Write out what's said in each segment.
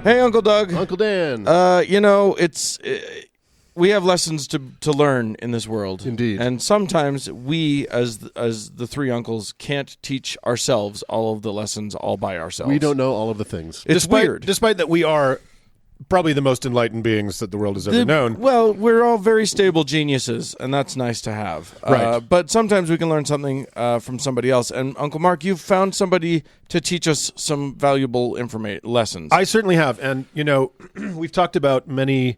Hey, Uncle Doug. Uncle Dan. We have lessons to learn in this world. Indeed. And sometimes we, as the three uncles, can't teach ourselves all of the lessons all by ourselves. We don't know all of the things. It's weird. Despite that we are probably the most enlightened beings that the world has ever known. Well, we're all very stable geniuses, and that's nice to have. Right. But sometimes we can learn something from somebody else. And Uncle Mark, you've found somebody to teach us some valuable lessons. I certainly have. And, we've talked about many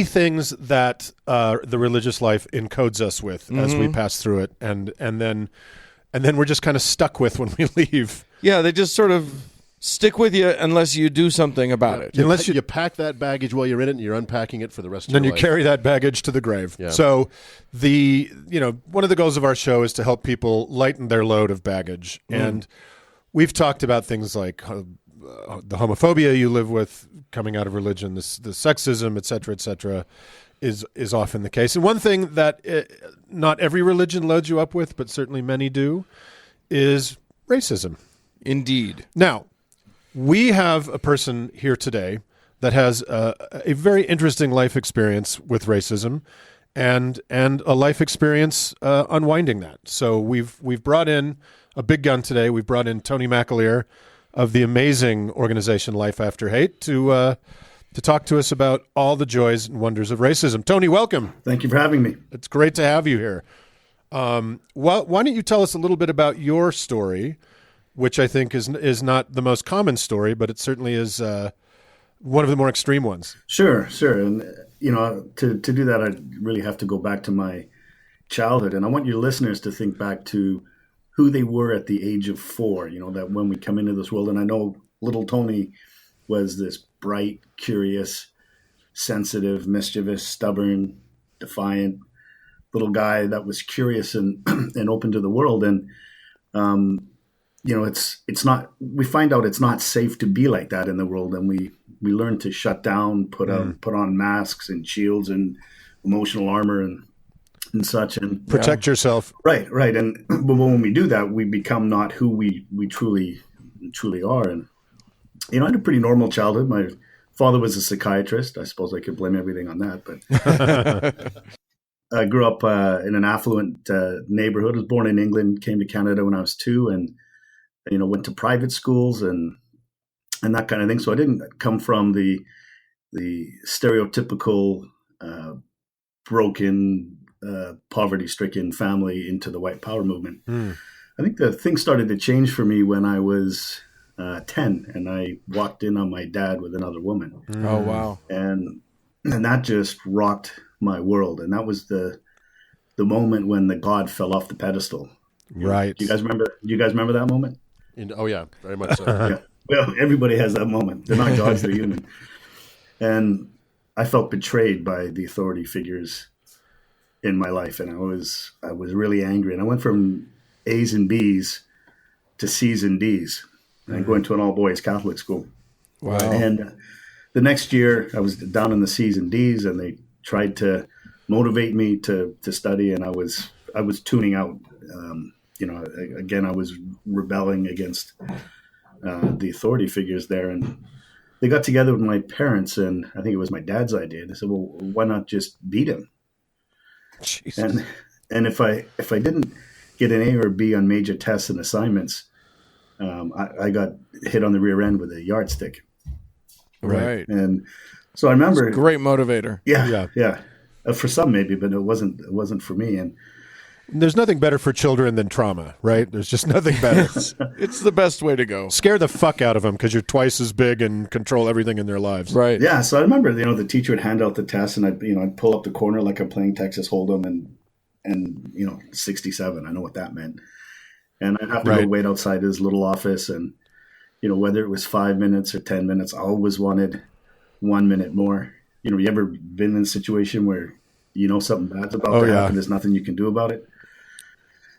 things that the religious life encodes us with as we pass through it. And then we're just kind of stuck with when we leave. Yeah, they just sort of stick with you unless you do something about it. Unless you pack that baggage while you're in it and you're unpacking it for the rest of Then your you life. carry that baggage to the grave. Yeah. So one of the goals of our show is to help people lighten their load of baggage. And we've talked about things like the homophobia you live with coming out of religion, the sexism, et cetera, is often the case. And one thing that not every religion loads you up with, but certainly many do, is racism. Indeed. Now, we have a person here today that has a very interesting life experience with racism and a life experience unwinding that. So we've brought in a big gun today. We've brought in Tony McAleer of the amazing organization Life After Hate to talk to us about all the joys and wonders of racism. Tony, welcome. Thank you for having me. It's great to have you here. Why don't you tell us a little bit about your story, which I think is not the most common story, but it certainly is one of the more extreme ones. Sure. And, to do that, I really have to go back to my childhood. And I want your listeners to think back to who they were at the age of 4, that when we come into this world. And I know little Tony was this bright, curious, sensitive, mischievous, stubborn, defiant little guy that was curious and open to the world. And, it's not, we find out it's not safe to be like that in the world. And we learn to shut down, put on masks and shields and emotional armor and such, and protect yourself. Right. And but when we do that, we become not who we truly are. And, I had a pretty normal childhood. My father was a psychiatrist. I suppose I could blame everything on that, but I grew up in an affluent neighborhood. I was born in England, came to Canada when I was 2, and went to private schools and that kind of thing. So I didn't come from the stereotypical broken, poverty-stricken family into the white power movement. I think the thing started to change for me when I was 10, and I walked in on my dad with another woman. Oh, wow. And that just rocked my world. And that was the moment when the God fell off the pedestal. Right. Do you guys remember that moment? Oh, yeah, very much so. Yeah. Well, everybody has that moment. They're not gods, they're human. And I felt betrayed by the authority figures in my life. And I was really angry. And I went from A's and B's to C's and D's. And I went to an all-boys Catholic school. Wow. And the next year, I was down in the C's and D's, and they tried to motivate me to study, and I was tuning out. Again, I was rebelling against the authority figures there, and they got together with my parents, and I think it was my dad's idea. They said, "Well, why not just beat him?" Jesus. And if I didn't get an A or B on major tests and assignments, I got hit on the rear end with a yardstick. Right. And so I remember, It's a great motivator. Yeah. For some maybe, but it wasn't for me. And There's nothing better for children than trauma, right? There's just nothing better. It's the best way to go. Scare the fuck out of them because you're twice as big and control everything in their lives. Right. yeah, so I remember, the teacher would hand out the test, and I'd pull up the corner like I'm playing Texas Hold'em, and 67. I know what that meant. And I'd have to go wait outside his little office, and whether it was 5 minutes or 10 minutes, I always wanted 1 minute more. You ever been in a situation where something bad's about to happen, there's nothing you can do about it?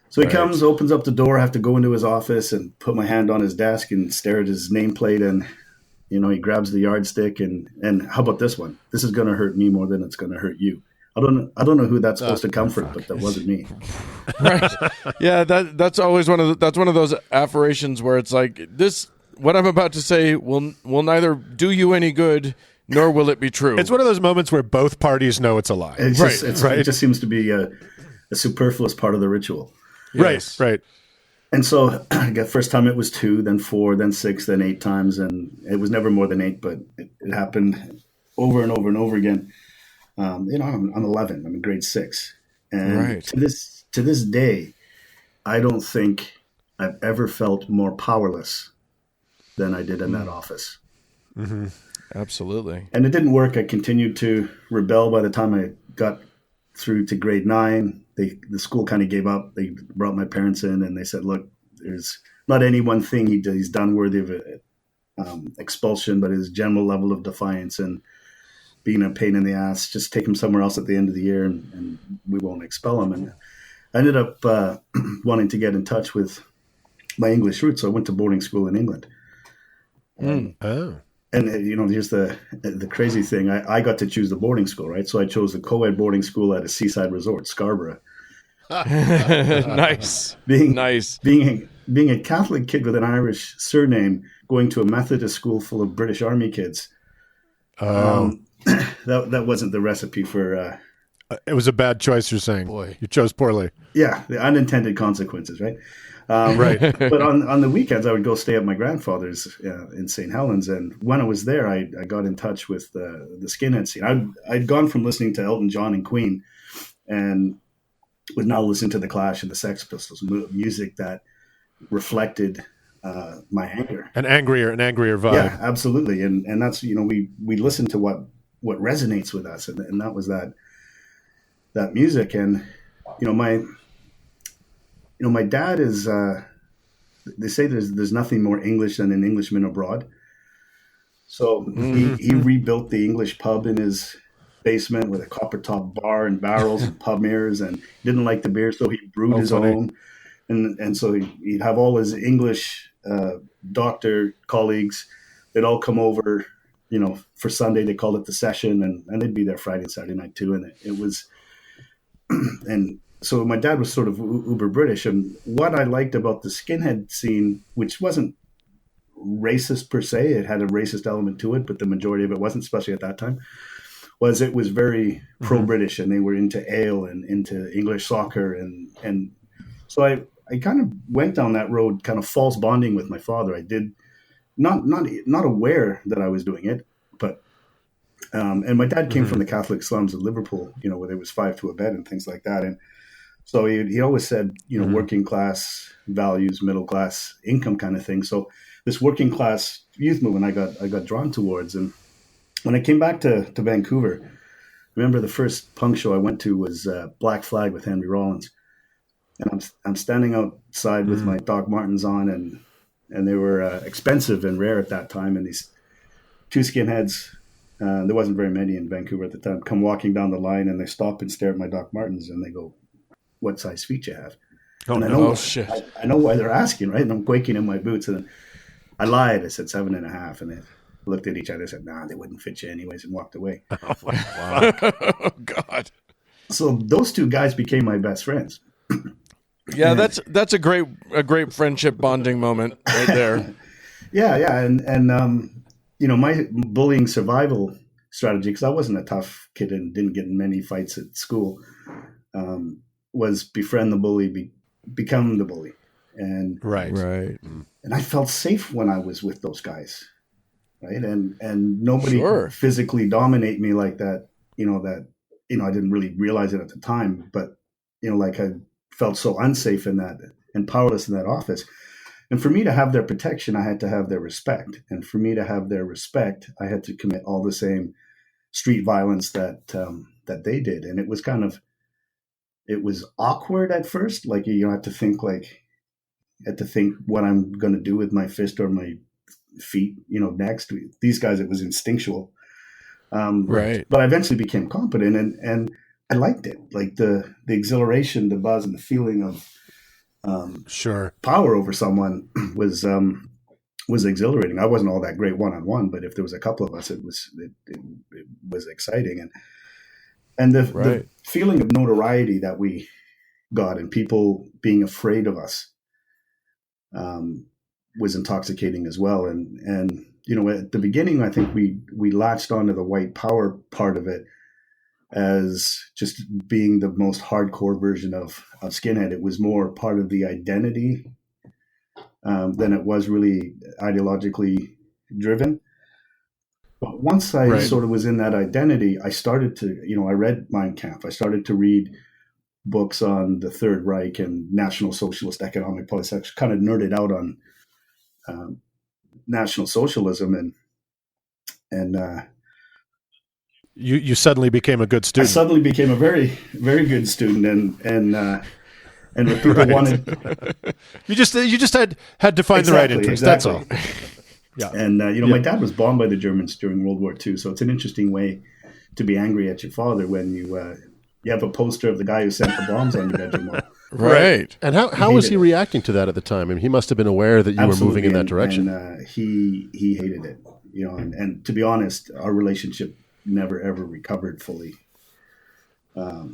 So he comes, opens up the door. I have to go into his office and put my hand on his desk and stare at his nameplate. And, he grabs the yardstick and how about this one? This is going to hurt me more than it's going to hurt you. I don't know who that's supposed to comfort, but that wasn't me. Right. Yeah, that's always one of those affirmations where it's like this what I'm about to say will neither do you any good, nor will it be true. It's one of those moments where both parties know it's a lie. It just seems to be a superfluous part of the ritual. Yes. Right. And so, the first time it was 2, then 4, then 6, then 8 times, and it was never more than 8. But it happened over and over and over again. I'm 11. I'm in grade 6, and to this day, I don't think I've ever felt more powerless than I did in that office. Mm-hmm. Absolutely. And it didn't work. I continued to rebel. By the time I got through to grade 9, the school kind of gave up. They brought my parents in and they said, look, there's not any one thing he's done worthy of expulsion, but his general level of defiance and being a pain in the ass, just take him somewhere else at the end of the year and we won't expel him. And I ended up wanting to get in touch with my English roots. So I went to boarding school in England. And here's the crazy thing. I got to choose the boarding school, right? So I chose the co-ed boarding school at a seaside resort, Scarborough. Nice. Being a Catholic kid with an Irish surname, going to a Methodist school full of British Army kids. That wasn't the recipe for. It was a bad choice. You're saying, boy, you chose poorly. Yeah, the unintended consequences, right? Right. But on the weekends, I would go stay at my grandfather's in St. Helens, and when I was there, I got in touch with the skinhead scene. I'd gone from listening to Elton John and Queen, and would now listen to the Clash and the Sex Pistols, music that reflected my anger. An angrier vibe. Yeah, absolutely. And that's, we listen to what resonates with us, and that was that music. And my dad is they say there's nothing more English than an Englishman abroad. So he rebuilt the English pub in his basement with a copper top bar and barrels and pub mirrors, and didn't like the beer, so he brewed his own. And so he'd have all his English doctor colleagues. They'd all come over, for Sunday. They called it the session, and they'd be there Friday and Saturday night too. And it was, and so my dad was sort of uber British. And what I liked about the skinhead scene, which wasn't racist per se, it had a racist element to it, but the majority of it wasn't, especially at that time, was it was very pro-British, and they were into ale and into English soccer. And so I kind of went down that road, kind of false bonding with my father. I did not aware that I was doing it, but and my dad came from the Catholic slums of Liverpool, where there was 5 to a bed and things like that. And so he always said, working class values, middle class income kind of thing. So this working class youth movement I got drawn towards. And when I came back to Vancouver, I remember the first punk show I went to was Black Flag with Henry Rollins. And I'm standing outside with my Doc Martens on, and they were expensive and rare at that time. And these 2 skinheads, there wasn't very many in Vancouver at the time, come walking down the line, and they stop and stare at my Doc Martens, and they go, "What size feet you have?" And I know why they're asking, right? And I'm quaking in my boots, and I lied. I said 7.5, and they looked at each other and said, "Nah, they wouldn't fit you anyways," and walked away. Oh, wow. Oh, God. So those 2 guys became my best friends. Yeah, that's a great friendship bonding moment right there. Yeah, and my bullying survival strategy, because I wasn't a tough kid and didn't get in many fights at school, was befriend the bully, become the bully, and right. And I felt safe when I was with those guys, right? And nobody could physically dominate me like that. I didn't really realize it at the time, but like I felt so unsafe in that and powerless in that office. And for me to have their protection, I had to have their respect. And for me to have their respect, I had to commit all the same street violence that they did. And it was it was awkward at first. Like you had to think what I'm going to do with my fist or my feet, next. These guys, it was instinctual. Right. But I eventually became competent, and I liked it. Like the exhilaration, the buzz, and the feeling of power over someone was exhilarating. I wasn't all that great one-on-one, but if there was a couple of us, it was exciting. And the feeling of notoriety that we got, and people being afraid of us, was intoxicating as well. And at the beginning, I think we latched onto the white power part of it as just being the most hardcore version of skinhead. It was more part of the identity than it was really ideologically driven. But once I sort of was in that identity, I started to, I read Mein Kampf. I started to read books on the Third Reich and National Socialist economic policy. I kind of nerded out on National Socialism, and you suddenly became a good I student. suddenly became a very, very good student, and what people wanted. You just had to find the right interest. Exactly. That's all. Yeah. And my dad was bombed by the Germans during World War II, so it's an interesting way to be angry at your father when you have a poster of the guy who sent the bombs on your bedroom wall. Right. And how was he reacting to that at the time? I mean, he must have been aware that you were moving in that direction. And he hated it, and to be honest, our relationship never ever recovered fully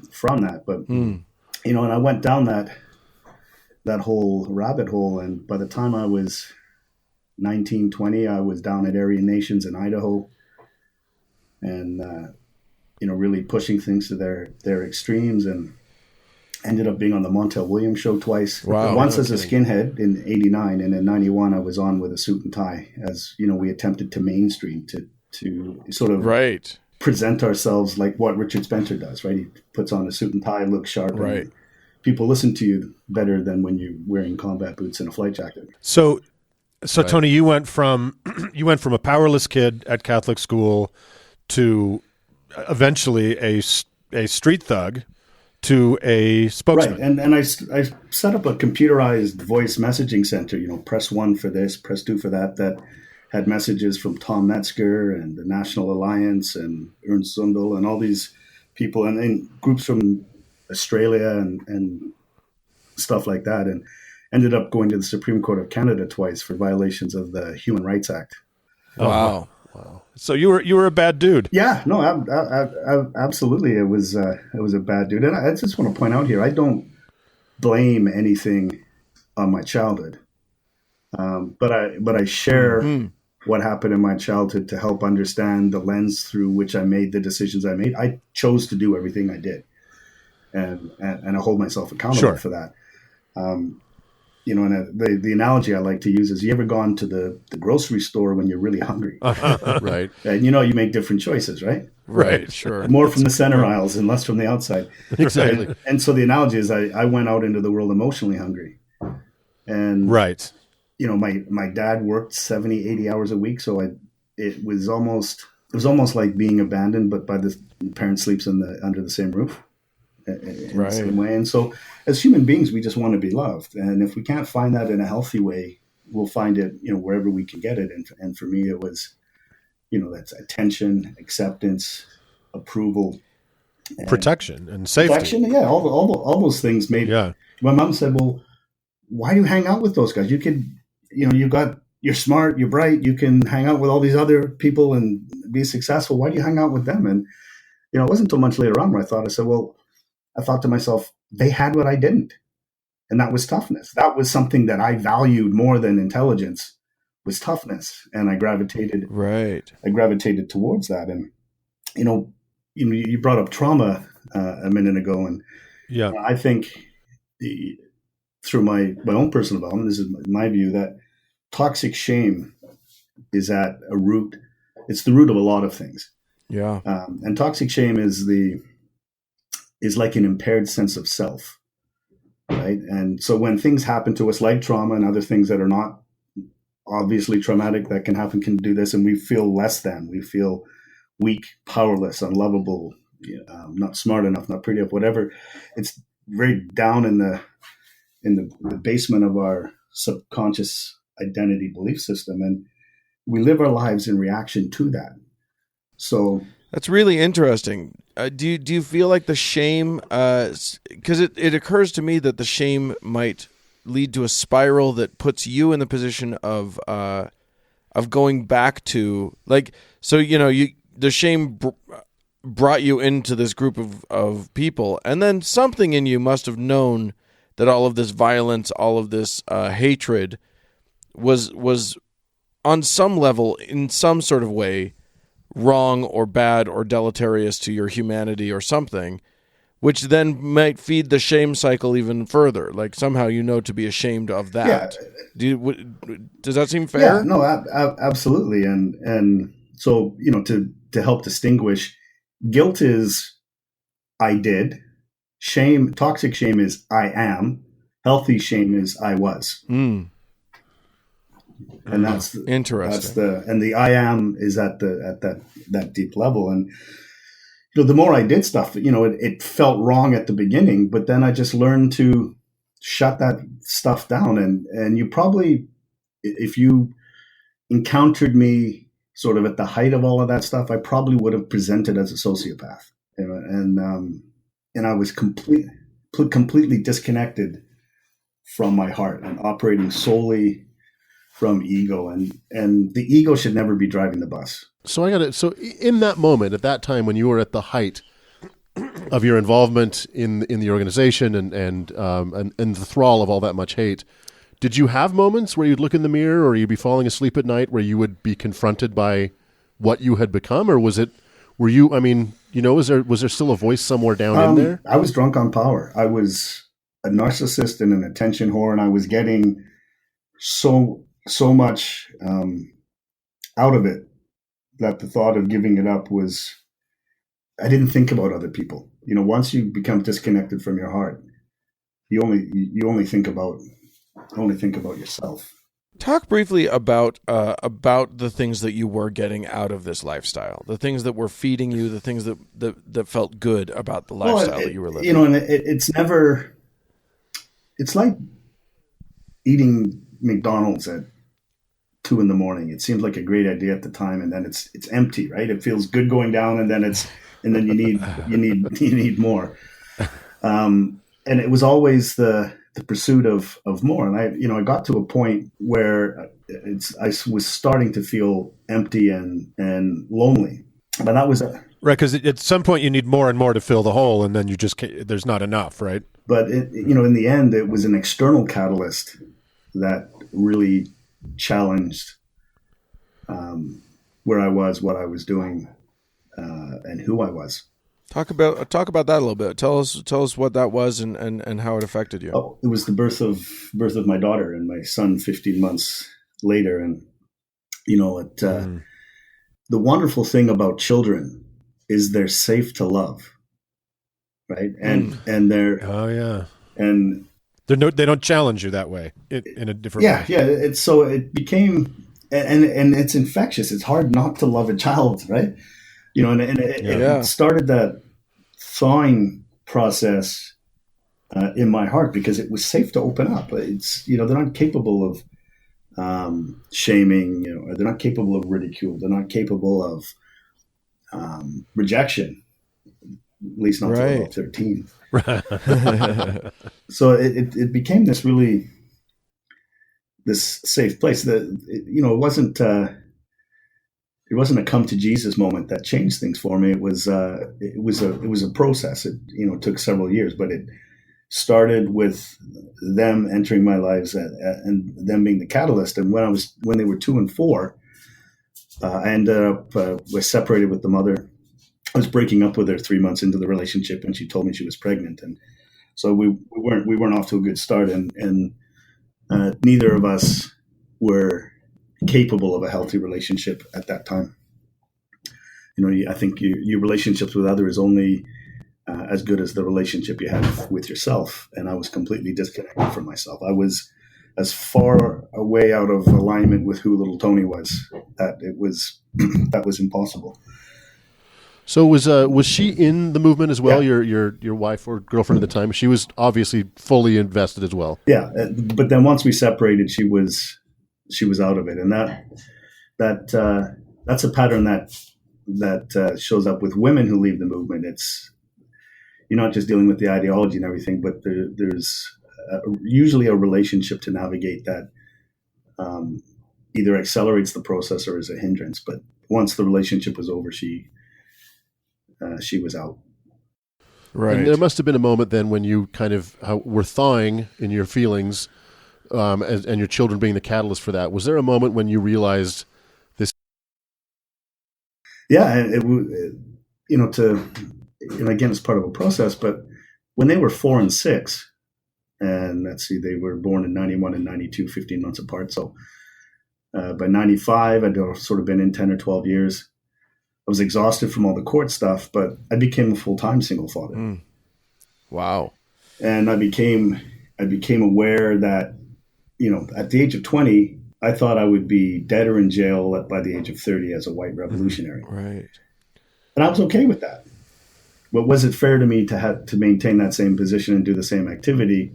from that. But and I went down that whole rabbit hole, and by the time I was 19, 20, I was down at Aryan Nations in Idaho, and really pushing things to their extremes, and ended up being on the Montel Williams show twice. Wow. Once as a skinhead in 89, and in 91 I was on with a suit and tie, as we attempted to mainstream to sort of present ourselves like what Richard Spencer does, right? He puts on a suit and tie, looks sharp, and people listen to you better than when you're wearing combat boots and a flight jacket. So Tony, you went from a powerless kid at Catholic school to eventually a street thug to a spokesman. Right, and I set up a computerized voice messaging center. Press 1 for this, press 2 for that. That had messages from Tom Metzger and the National Alliance and Ernst Zundel and all these people, and then groups from Australia and stuff like that, and ended up going to the Supreme Court of Canada twice for violations of the Human Rights Act. Wow. So you were a bad dude. Yeah, no, absolutely. It was a bad dude. And I just want to point out here, I don't blame anything on my childhood. But I share what happened in my childhood to help understand the lens through which I made the decisions I made. I chose to do everything I did. And I hold myself accountable for that. And the analogy I like to use is, you ever gone to the grocery store when you're really hungry? Right. And you make different choices, right? Right, sure. More from the center aisles and less from the outside. Exactly. And so the analogy is, I went out into the world emotionally hungry. And my dad worked 70, 80 hours a week, so it was almost like being abandoned, but by the parent sleeps under the same roof. In the same way. And so as human beings, we just want to be loved. And if we can't find that in a healthy way, we'll find it, wherever we can get it. And for me, it was, that's attention, acceptance, approval, and protection and safety. Protection, yeah. All those things made, my mom said, well, why do you hang out with those guys? You could, you're smart, you're bright, you can hang out with all these other people and be successful. Why do you hang out with them? And, it wasn't until much later on where I thought to myself, they had what I didn't. And that was toughness. That was something that I valued more than intelligence, was toughness. And I gravitated towards that. And, you brought up trauma a minute ago. And I think through my own personal development, this is my view, that toxic shame is at a root. It's the root of a lot of things. Yeah. And toxic shame is like an impaired sense of self, right? And so when things happen to us, like trauma and other things that are not obviously traumatic that can do this, and we feel less than, we feel weak, powerless, unlovable, not smart enough, not pretty enough, whatever. It's very down in the basement of our subconscious identity belief system, and we live our lives in reaction to that. So that's really interesting. Do you feel like the shame, because it occurs to me that the shame might lead to a spiral that puts you in the position of going back to, like, so the shame brought you into this group of people, and then something in you must have known that all of this violence, all of this hatred was on some level, in some sort of way, wrong or bad or deleterious to your humanity or something, which then might feed the shame cycle even further. Like somehow to be ashamed of that. Yeah. Does that seem fair? Yeah, no, absolutely. And so, to help distinguish, guilt is I did. Shame, toxic shame is I am. Healthy shame is I was. Mm. And that's interesting. And the I am is at that deep level. And the more I did stuff, it felt wrong at the beginning, but then I just learned to shut that stuff down. And you probably, if you encountered me sort of at the height of all of that stuff, I probably would have presented as a sociopath. And I was completely disconnected from my heart and operating solely from ego, and the ego should never be driving the bus. So in that moment, at that time when you were at the height of your involvement in the organization and the thrall of all that much hate, did you have moments where you'd look in the mirror or you'd be falling asleep at night where you would be confronted by what you had become, or was there still a voice somewhere down in there? I was drunk on power. I was a narcissist and an attention whore, and I was getting so much out of it that the thought of giving it up was, I didn't think about other people. Once you become disconnected from your heart, you only think about yourself. Talk briefly about the things that you were getting out of this lifestyle, the things that were feeding you, the things that felt good about the lifestyle that you were living. And it's like eating McDonald's at 2 a.m. It seems like a great idea at the time, and then it's empty, right? It feels good going down, and then you need more. And it was always the pursuit of more. And I got to a point where I was starting to feel empty and lonely. But that was right, because at some point you need more and more to fill the hole, and then there's not enough, right? But in the end, it was an external catalyst that really challenged where I was, what I was doing, and who I was. Talk about that a little bit. Tell us what that was and how it affected you. Oh, it was the birth of my daughter and my son 15 months later, and the wonderful thing about children is they're safe to love, right? And they're and they don't challenge you that way in a different way. It became and it's infectious. It's hard not to love a child, right? It started that thawing process in my heart because it was safe to open up. It's they're not capable of shaming, they're not capable of ridicule, they're not capable of rejection, at least not until about 13. So it became this safe place. It wasn't a come to Jesus moment that changed things for me. It was a process. It took several years, but it started with them entering my lives and them being the catalyst. And when they were 2 and 4, I ended up was separated with the mother. I was breaking up with her 3 months into the relationship, and she told me she was pregnant, and so we weren't off to a good start, and neither of us were capable of a healthy relationship at that time. I think your relationships with others is only as good as the relationship you have with yourself, and I was completely disconnected from myself. I was as far away out of alignment with who little Tony was that that was impossible. So was she in the movement as well? Yeah. Your wife or girlfriend at the time? She was obviously fully invested as well. Yeah, but then once we separated, she was out of it, and that's a pattern that shows up with women who leave the movement. It's you're not just dealing with the ideology and everything, but there's usually a relationship to navigate that either accelerates the process or is a hindrance. But once the relationship was over, she was out. Right. And there must have been a moment then when you kind of were thawing in your feelings and your children being the catalyst for that. Was there a moment when you realized this? Yeah, and again, it's part of a process. But when they were 4 and 6, and let's see, they were born in 91 and 92, 15 months apart. So by 95, I'd sort of been in 10 or 12 years. I was exhausted from all the court stuff, but I became a full-time single father. Mm. Wow. And I became aware that, at the age of 20, I thought I would be dead or in jail by the age of 30 as a white revolutionary. Right. And I was okay with that. But was it fair to me to have to maintain that same position and do the same activity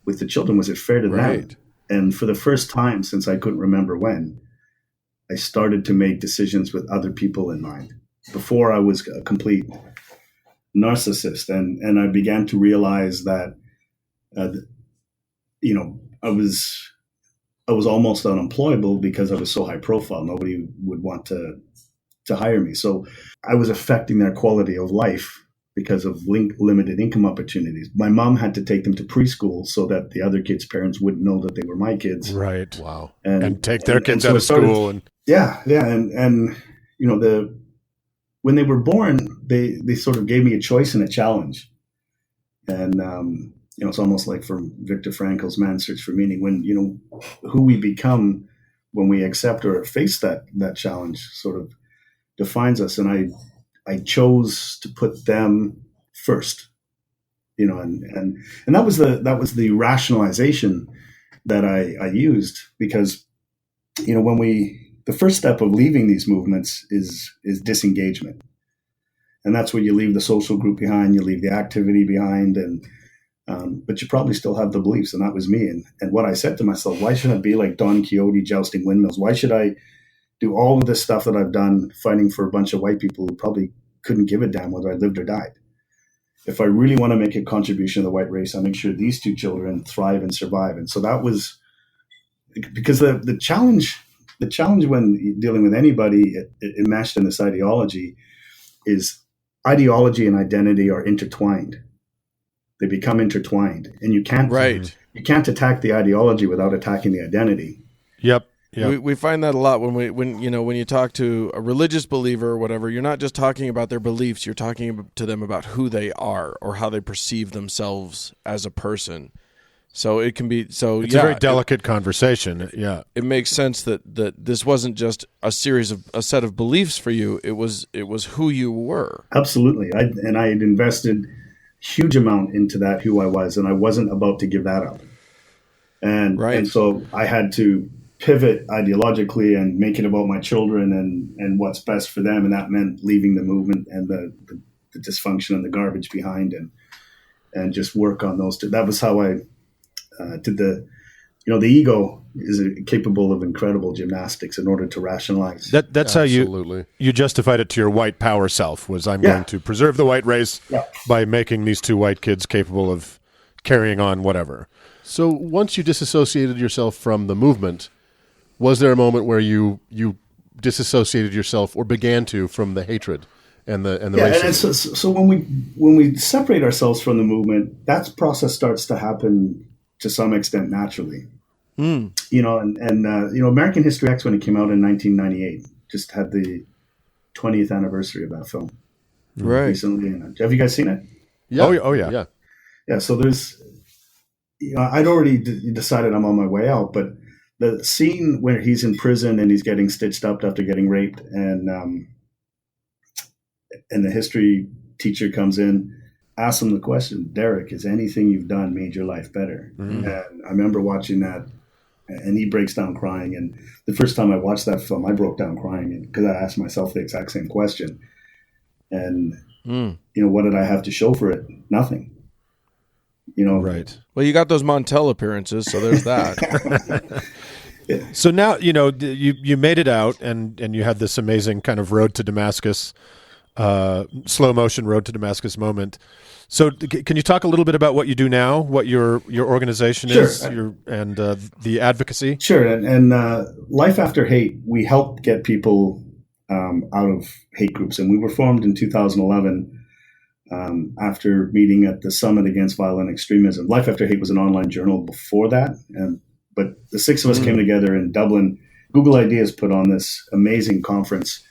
with the children? Was it fair to them? And for the first time since I couldn't remember when, I started to make decisions with other people in mind. Before, I was a complete narcissist, and I began to realize that, I was almost unemployable because I was so high profile. Nobody would want to hire me. So I was affecting their quality of life because of limited income opportunities. My mom had to take them to preschool so that the other kids' parents wouldn't know that they were my kids. Right. Wow. And take their kids out of school. And and when they were born, they sort of gave me a choice and a challenge. And it's almost like from Viktor Frankl's Man's Search for Meaning, when who we become when we accept or face that challenge sort of defines us. And I chose to put them first, and that was the rationalization that I used, because the first step of leaving these movements is disengagement, and that's where you leave the social group behind, you leave the activity behind, and but you probably still have the beliefs, and that was me. And what I said to myself, why should I be like Don Quixote jousting windmills? Why should I do all of this stuff that I've done fighting for a bunch of white people who probably couldn't give a damn whether I lived or died? If I really want to make a contribution to the white race, I'll make sure these two children thrive and survive. And so that was because the challenge when dealing with anybody enmeshed in this ideology is ideology and identity are intertwined. They become intertwined, and you can't attack the ideology without attacking the identity. Yep. We find that a lot when you talk to a religious believer or whatever. You're not just talking about their beliefs; you're talking to them about who they are or how they perceive themselves as a person. So it can be It's a very delicate conversation. Yeah, it makes sense that this wasn't just a set of beliefs for you. It was who you were. Absolutely, I had invested huge amount into that, who I was, and I wasn't about to give that up. And so I had to pivot ideologically and make it about my children and what's best for them. And that meant leaving the movement and the dysfunction and the garbage behind and just work on those two. That was how I did the ego is capable of incredible gymnastics in order to rationalize. That's Absolutely. How you justified it to your white power self, was I'm going to preserve the white race by making these two white kids capable of carrying on whatever. So once you disassociated yourself from the movement, was there a moment where you disassociated yourself or began to from the hatred and the racism? And so when we separate ourselves from the movement, that process starts to happen to some extent naturally. American History X, when it came out in 1998, just had the 20th anniversary of that film recently. Have you guys seen it? Yeah. Oh yeah. Yeah. So there's, I'd already decided I'm on my way out, but the scene where he's in prison and he's getting stitched up after getting raped, and the history teacher comes in, asks him the question, Derek, has anything you've done made your life better? Mm-hmm. And I remember watching that, and he breaks down crying. And the first time I watched that film, I broke down crying because I asked myself the exact same question. And, what did I have to show for it? Nothing. Right. Well, you got those Montel appearances, so there's that. Yeah. So now, you made it out and you had this amazing kind of road to Damascus, slow motion road to Damascus moment. So can you talk a little bit about what you do now, what your organization is, and the advocacy? Sure. And Life After Hate, we help get people out of hate groups. And we were formed in 2011 after meeting at the Summit Against Violent Extremism. Life After Hate was an online journal before that. And But the six of us came together in Dublin. Google Ideas put on this amazing conference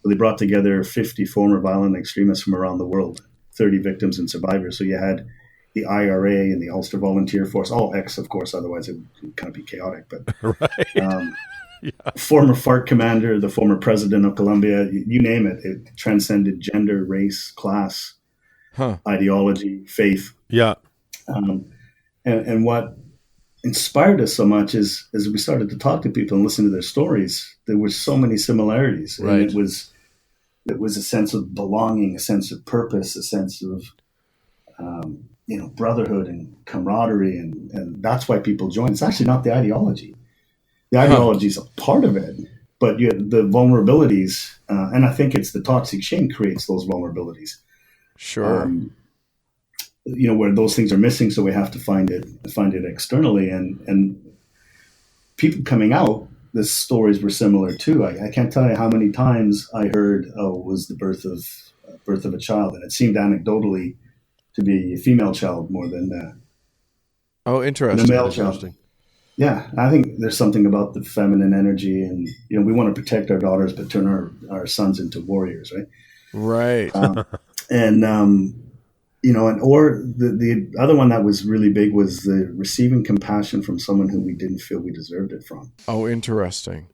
where they brought together 50 former violent extremists from around the world, 30 victims and survivors. So you had the IRA and the Ulster Volunteer Force, all ex, of course, otherwise it would kind of be chaotic. But former FARC commander, the former president of Colombia, you name it. It transcended gender, race, class, ideology, faith. Yeah. And what inspired us so much is as we started to talk to people and listen to their stories, there were so many similarities. Right. And it was a sense of belonging, a sense of purpose, a sense of brotherhood and camaraderie, and that's why people join. It's actually not the ideology. The ideology is a part of it, but the vulnerabilities, and I think it's the toxic shame creates those vulnerabilities. Sure. Where those things are missing, so we have to find it externally, and people coming out, the stories were similar too. I can't tell you how many times I heard, it was the birth of a child, and it seemed anecdotally to be a female child more than interesting. a male child. Yeah, I think there's something about the feminine energy, and we want to protect our daughters, but turn our sons into warriors, right? Right. Or the other one that was really big was the receiving compassion from someone who we didn't feel we deserved it from. Oh, interesting.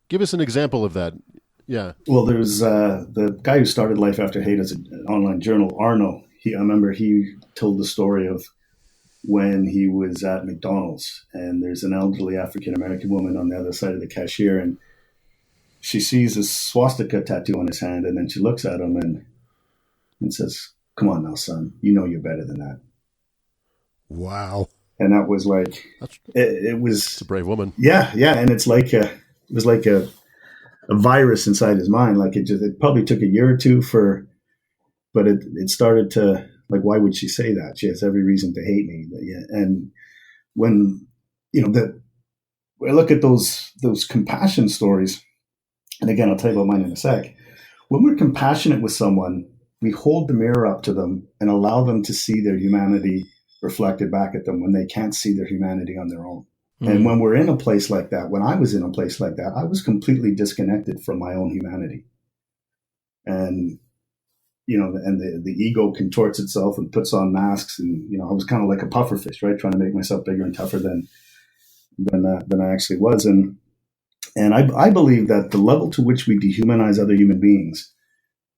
Give us an example of that. Yeah. Well, there's the guy who started Life After Hate as an online journal, Arno. I remember he told the story of when he was at McDonald's, and there's an elderly African-American woman on the other side of the cashier, and she sees a swastika tattoo on his hand, and then she looks at him and says, "Come on now, son, you're better than that." Wow. And that was like, it was... It's a brave woman. Yeah, and it was like a virus inside his mind. Like it probably took a year or two but it started to, like, why would she say that? She has every reason to hate me. And when, I look at those compassion stories, and again, I'll tell you about mine in a sec. When we're compassionate with someone, we hold the mirror up to them and allow them to see their humanity reflected back at them when they can't see their humanity on their own. Mm-hmm. And when we're in a place like that, when I was in a place like that, I was completely disconnected from my own humanity. And the ego contorts itself and puts on masks, and I was kind of like a pufferfish, right, trying to make myself bigger and tougher than I actually was. And I believe that the level to which we dehumanize other human beings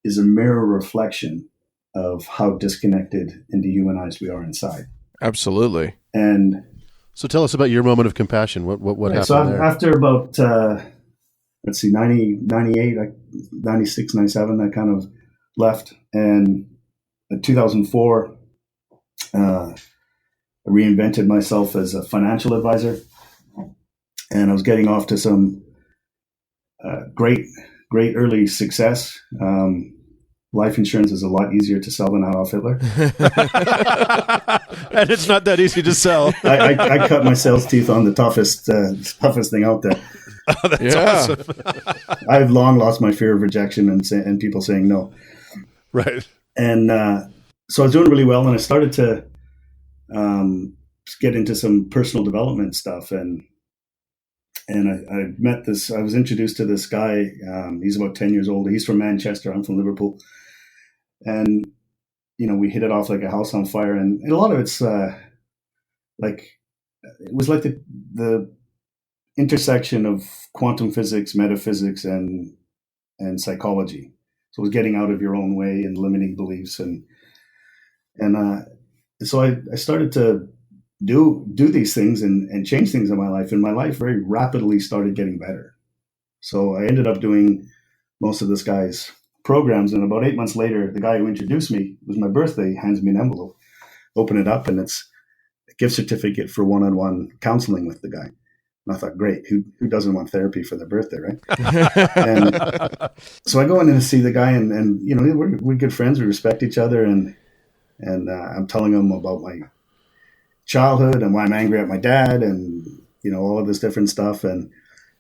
is a mirror reflection of how disconnected and dehumanized we are inside. Absolutely. And so, tell us about your moment of compassion. What happened so there? After about 98, 96, 97, I kind of left, and in 2004, I reinvented myself as a financial advisor, and I was getting off to some great early success. Life insurance is a lot easier to sell than Adolf Hitler. And it's not that easy to sell. I cut my sales teeth on the toughest thing out there. Oh, that's awesome. I've long lost my fear of rejection and people saying no. Right. And so I was doing really well, and I started to get into some personal development stuff. And I met I was introduced to this guy. He's about 10 years old. He's from Manchester. I'm from Liverpool. And, we hit it off like a house on fire. And a lot of it's it was like the intersection of quantum physics, metaphysics, and psychology. So it was getting out of your own way and limiting beliefs. And so I started to do these things and change things in my life. And my life very rapidly started getting better. So I ended up doing most of this guy's programs. And about 8 months later, the guy who introduced me, it was my birthday, hands me an envelope, open it up, and it's a gift certificate for one-on-one counseling with the guy. And I thought, great, who doesn't want therapy for their birthday, right? And so I go in and see the guy, and we're good friends. We respect each other. And I'm telling him about my childhood and why I'm angry at my dad, and all of this different stuff, and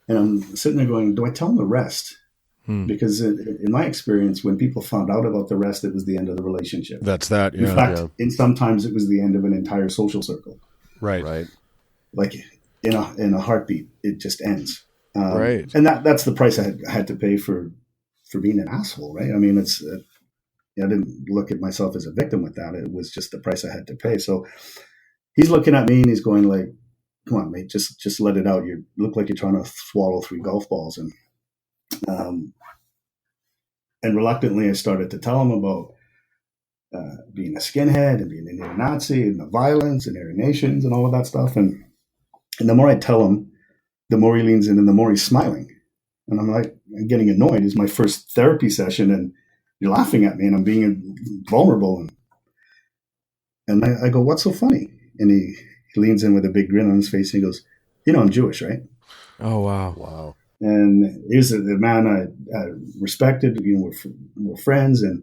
I'm sitting there going, do I tell him the rest? Because in my experience, when people found out about the rest, it was the end of the relationship. That's that. Yeah. In fact, sometimes it was the end of an entire social circle. Right. Right. Like in a heartbeat. It just ends. Right. And that's the price I had to pay for being an asshole, right? I mean, it's I didn't look at myself as a victim with that. It was just the price I had to pay. So he's looking at me and he's going like, "Come on, mate, just let it out. You look like you're trying to swallow 3 golf balls." And reluctantly, I started to tell him about being a skinhead and being a neo-Nazi and the violence and Aryan Nations and all of that stuff. And the more I tell him, the more he leans in and the more he's smiling. And I'm like, I'm getting annoyed. It's my first therapy session and you're laughing at me and I'm being vulnerable. And I go, "What's so funny?" And he leans in with a big grin on his face and he goes, "I'm Jewish, right?" Oh, wow. Wow. And he's the man I respected. We're friends, and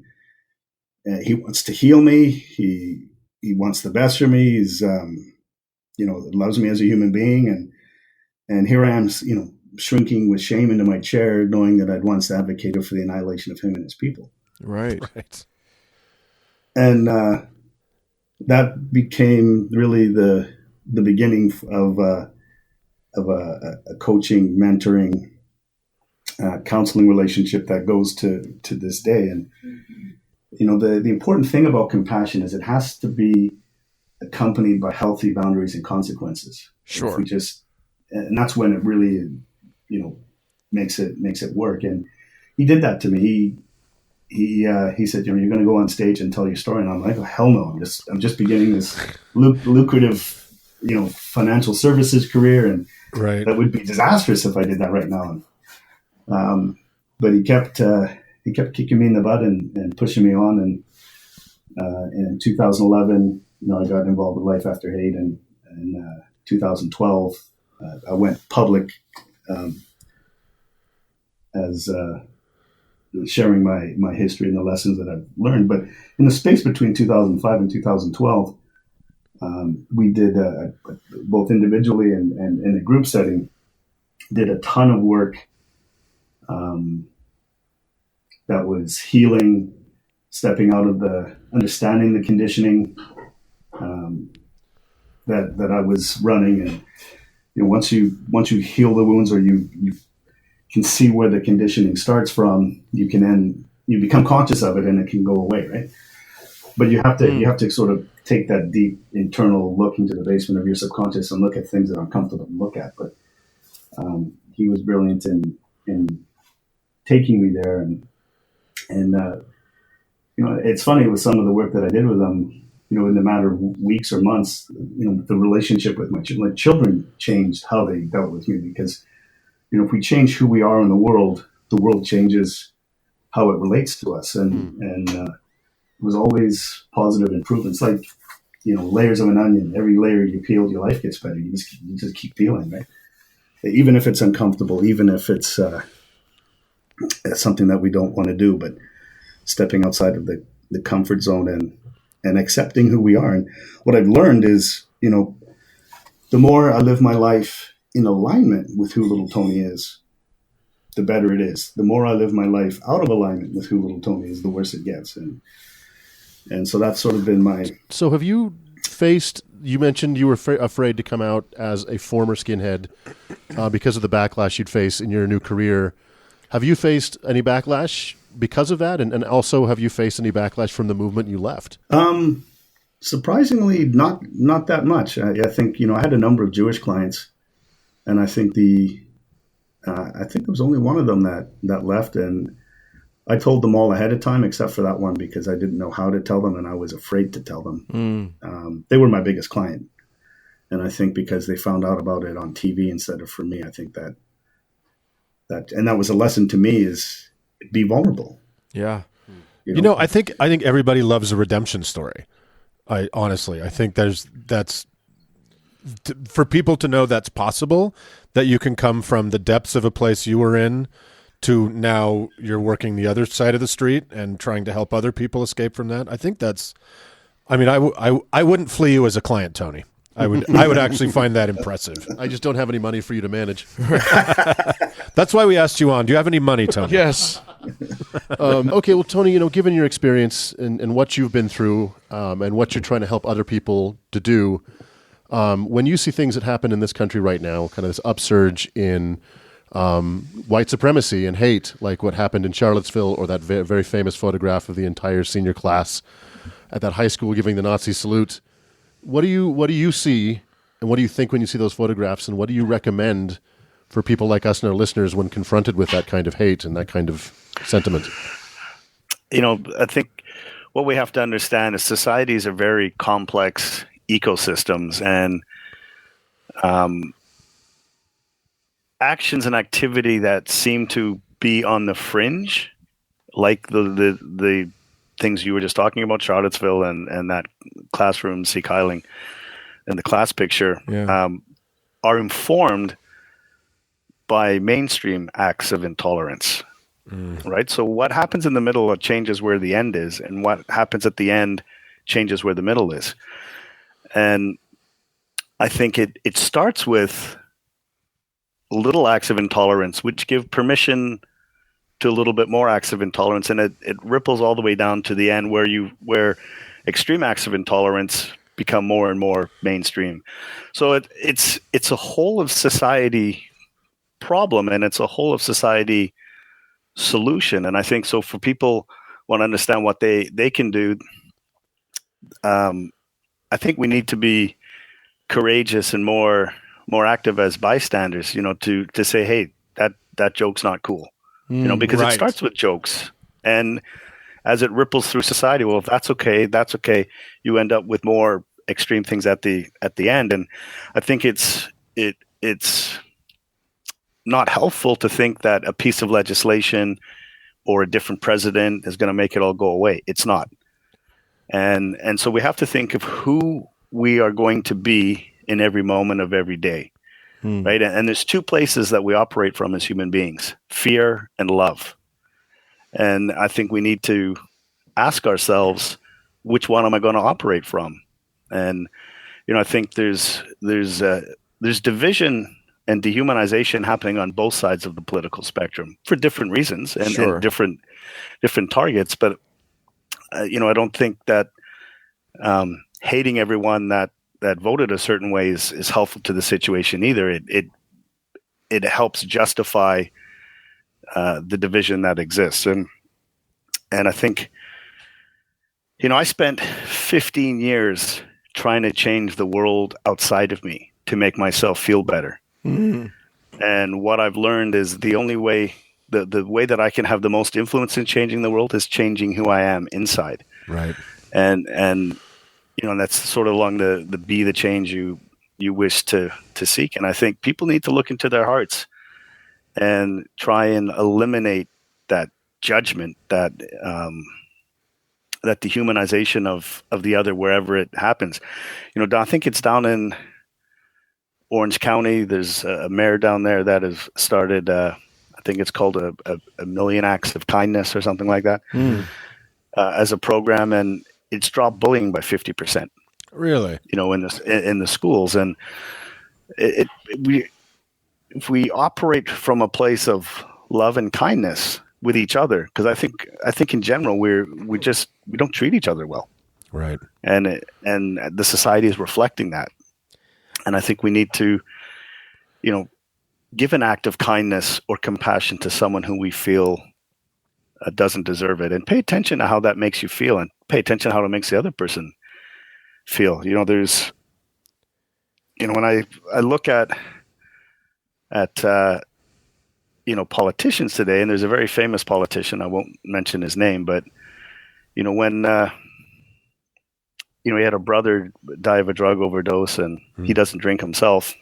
he wants to heal me. He wants the best for me. He's loves me as a human being, and here I am, shrinking with shame into my chair, knowing that I'd once advocated for the annihilation of him and his people. Right. And that became really the beginning of a coaching, mentoring, counseling relationship that goes to this day. And the important thing about compassion is it has to be accompanied by healthy boundaries and consequences. Sure. And that's when it really, makes it work. And he did that to me. He said, "You're going to go on stage and tell your story." And I'm like, "Oh, hell no! I'm just beginning this lucrative, financial services career, and Right. that would be disastrous if I did that right now." But he kept kicking me in the butt and pushing me on. And in 2011, I got involved with Life After Hate, and in 2012, I went public as sharing my history and the lessons that I've learned. But in the space between 2005 and 2012, we did both individually and in a group setting, did a ton of work that was healing, stepping out of understanding the conditioning that I was running. And once you heal the wounds, or you can see where the conditioning starts from, you become conscious of it and it can go away, right? But you have to sort of take that deep internal look into the basement of your subconscious and look at things that are uncomfortable to look at. But he was brilliant in taking me there, and it's funny with some of the work that I did with them. In the matter of weeks or months, the relationship with my children changed how they dealt with me, because if we change who we are in the world changes how it relates to us, and it was always positive improvements, like layers of an onion. Every layer you peel, your life gets better. You just keep peeling, right? Even if it's uncomfortable, even if it's something that we don't want to do, but stepping outside of the comfort zone and accepting who we are. And what I've learned is, the more I live my life in alignment with who little Tony is, the better it is. The more I live my life out of alignment with who little Tony is, the worse it gets. And so that's sort of been my... So have you faced, you mentioned you were afraid to come out as a former skinhead because of the backlash you'd face in your new career. Have you faced any backlash because of that? And also, have you faced any backlash from the movement you left? Surprisingly, not that much. I think, I had a number of Jewish clients, and I think there was only one of them that left, and I told them all ahead of time, except for that one, because I didn't know how to tell them, and I was afraid to tell them. They were my biggest client, and I think because they found out about it on TV instead of from me, I think that and that was a lesson to me, is be vulnerable. Yeah. I think everybody loves a redemption story. I think that's for people to know that's possible, that you can come from the depths of a place you were in to now you're working the other side of the street and trying to help other people escape from that. I think that's, I wouldn't flee you as a client, Tony. I would actually find that impressive. I just don't have any money for you to manage. That's why we asked you on. Do you have any money, Tony? Yes. Okay, well, Tony, given your experience and what you've been through and what you're trying to help other people to do, when you see things that happen in this country right now, kind of this upsurge in white supremacy and hate, like what happened in Charlottesville, or that very famous photograph of the entire senior class at that high school giving the Nazi salute, what do you see, and what do you think when you see those photographs, and what do you recommend for people like us and our listeners when confronted with that kind of hate and that kind of sentiment? I think what we have to understand is societies are very complex ecosystems, and actions and activity that seem to be on the fringe, like the things you were just talking about, Charlottesville and that classroom, Seekeiling, and the class picture, are informed by mainstream acts of intolerance, right? So what happens in the middle changes where the end is, and what happens at the end changes where the middle is. And I think it starts with little acts of intolerance, which give permission to a little bit more acts of intolerance, and it ripples all the way down to the end where extreme acts of intolerance become more and more mainstream. So it's a whole of society problem, and it's a whole of society solution. And I think so for people want to understand what they can do, I think we need to be courageous and more active as bystanders, to say, hey, that joke's not cool, because right. It starts with jokes, and as it ripples through society, well, if that's okay, you end up with more extreme things at the end. And I think it's not helpful to think that a piece of legislation or a different president is going to make it all go away. It's not. And so we have to think of who we are going to be in every moment of every day, right? And there's two places that we operate from as human beings: fear and love. And I think we need to ask ourselves, which one am I going to operate from? And I think there's division and dehumanization happening on both sides of the political spectrum for different reasons and different targets. But I don't think that hating everyone that voted a certain way is helpful to the situation either. It helps justify the division that exists. And I think, I spent 15 years trying to change the world outside of me to make myself feel better. And what I've learned is the only way, the way that I can have the most influence in changing the world is changing who I am inside. Right. And that's sort of along the be the change you wish to seek. And I think people need to look into their hearts and try and eliminate that judgment, that dehumanization of the other wherever it happens. I think it's down in Orange County. There's a mayor down there that has started, I think it's called a Million Acts of Kindness or something like that, as a program, and it's dropped bullying by 50%. Really? In the schools. And if we operate from a place of love and kindness with each other, because I think in general we don't treat each other well, right? And the society is reflecting that. And I think we need to, give an act of kindness or compassion to someone who we feel doesn't deserve it, and pay attention to how that makes you feel, and pay attention to how it makes the other person feel. There's, when I look at politicians today, and there's a very famous politician, I won't mention his name, but when he had a brother die of a drug overdose, and he doesn't drink himself.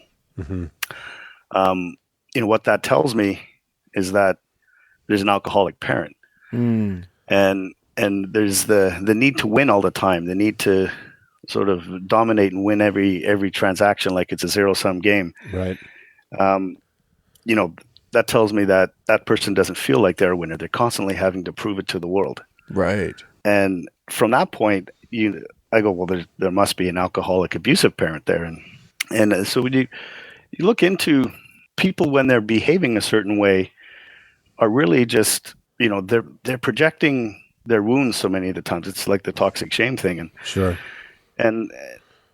What that tells me is that there's an alcoholic parent, and there's the need to win all the time, the need to sort of dominate and win every transaction like it's a zero-sum game. Right. That tells me that person doesn't feel like they're a winner. They're constantly having to prove it to the world. Right. And from that point, I go, well, there must be an alcoholic, abusive parent there. And so when you look into people when they're behaving a certain way, are really just, they're projecting their wounds so many of the times. It's like the toxic shame thing. Sure. And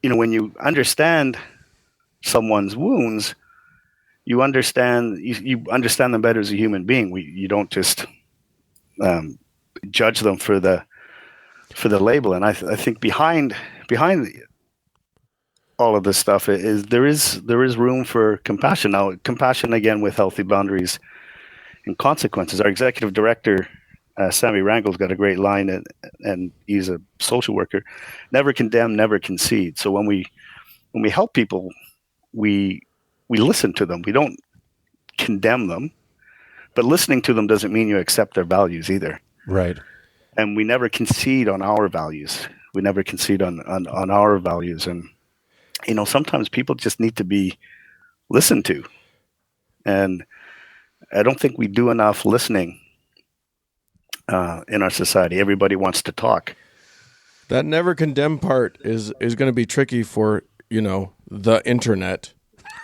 when you understand someone's wounds, you understand them better as a human being. You don't just judge them for the label. And I think behind all of this stuff there is room for compassion. Now, compassion again with healthy boundaries and consequences. Our executive director, Sammy Rangel's got a great line, and he's a social worker: never condemn, never concede. So when we help people, we listen to them. We don't condemn them, but listening to them doesn't mean you accept their values either. Right. And we never concede on our values. We never concede on our values. And, sometimes people just need to be listened to. And I don't think we do enough listening in our society. Everybody wants to talk. That never condemn part is going to be tricky for, the internet.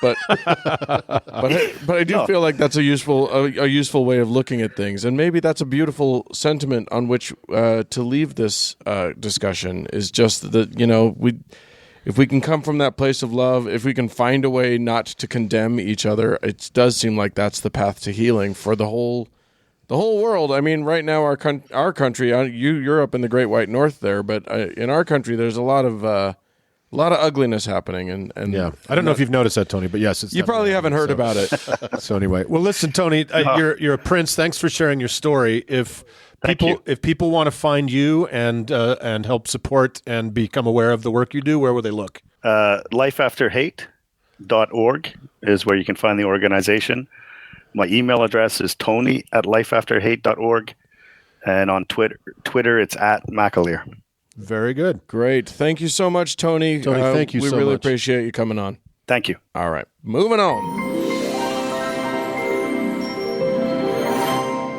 But I do feel like that's a useful way of looking at things, and maybe that's a beautiful sentiment on which to leave this discussion. Is just that if we can come from that place of love, if we can find a way not to condemn each other, it does seem like that's the path to healing for the whole world. I mean, right now our country, you're up in the Great White North there, but in our country, there's a lot of ugliness happening, and yeah, I don't know if you've noticed that, Tony, but yes, you probably haven't heard about it. So anyway, well, listen, Tony, you're a prince. Thanks for sharing your story. If people want to find you and help support and become aware of the work you do, where will they look? Lifeafterhate.org is where you can find the organization. My email address is tony@lifeafterhate.org, and on Twitter it's @McAleer. Very good. Great. Thank you so much, Tony. Tony, thank you so much. We really appreciate you coming on. Thank you. All right. Moving on.